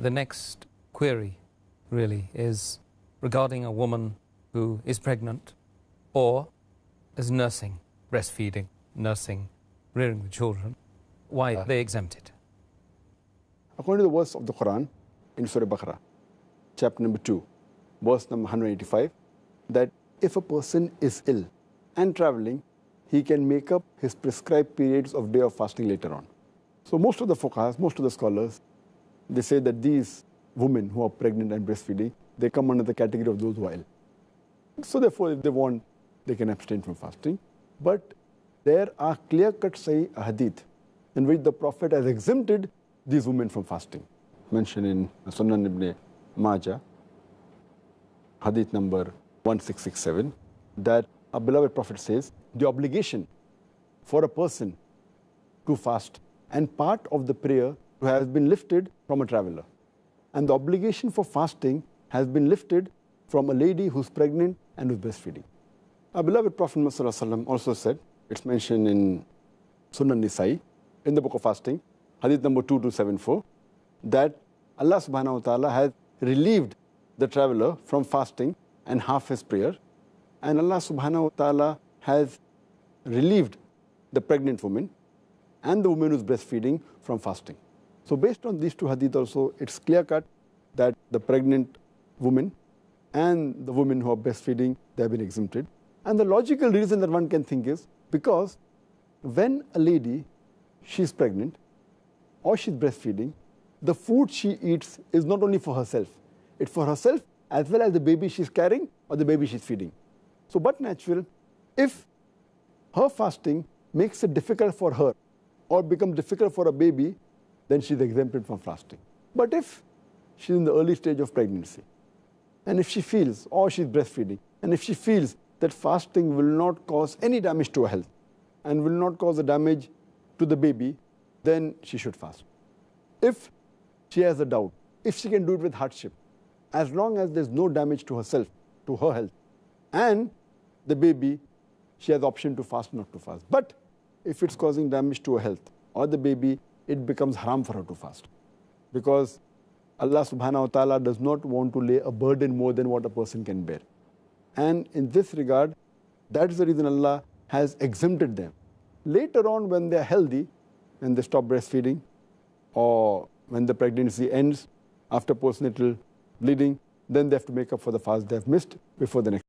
The next query really is regarding a woman who is pregnant or is nursing, breastfeeding, nursing, rearing the children. Why are they exempted? According to the verse of the Quran in Surah Baqarah, chapter number 2, verse number 185, that if a person is ill and traveling, he can make up his prescribed periods of day of fasting later on. So most of the fuqahas, most of the scholars, they say that these women who are pregnant and breastfeeding, they come under the category of those who are ill. So therefore, if they want, they can abstain from fasting. But there are clear-cut Sahih hadith in which the Prophet has exempted these women from fasting. Mentioned in Sunan ibn Majah, hadith number 1667, that our beloved Prophet says, the obligation for a person to fast and part of the prayer has been lifted from a traveler. And the obligation for fasting has been lifted from a lady who's pregnant and who's breastfeeding. Our beloved Prophet ﷺ also said, it's mentioned in Sunan Nisa'i, in the book of fasting, hadith number 2274, that Allah subhanahu wa ta'ala has relieved the traveler from fasting and half his prayer, and Allah subhanahu wa ta'ala has relieved the pregnant woman and the woman who's breastfeeding from fasting. So based on these two hadith also, it's clear-cut that the pregnant woman and the women who are breastfeeding, they have been exempted. And the logical reason that one can think is because when a lady, she's pregnant or she's breastfeeding, the food she eats is not only for herself, it's for herself as well as the baby she's carrying or the baby she's feeding. So but natural, if her fasting makes it difficult for her or becomes difficult for a baby, then she's exempted from fasting. But if she's in the early stage of pregnancy, and if she feels, or she's breastfeeding, and if she feels that fasting will not cause any damage to her health and will not cause a damage to the baby, then she should fast. If she has a doubt, if she can do it with hardship, as long as there's no damage to herself, to her health, and the baby, she has the option to fast, not to fast. But if it's causing damage to her health or the baby, it becomes haram for her to fast. Because Allah subhanahu wa ta'ala does not want to lay a burden more than what a person can bear. And in this regard, that is the reason Allah has exempted them. Later on, when they are healthy, when they stop breastfeeding, or when the pregnancy ends after postnatal bleeding, then they have to make up for the fast they have missed before the next.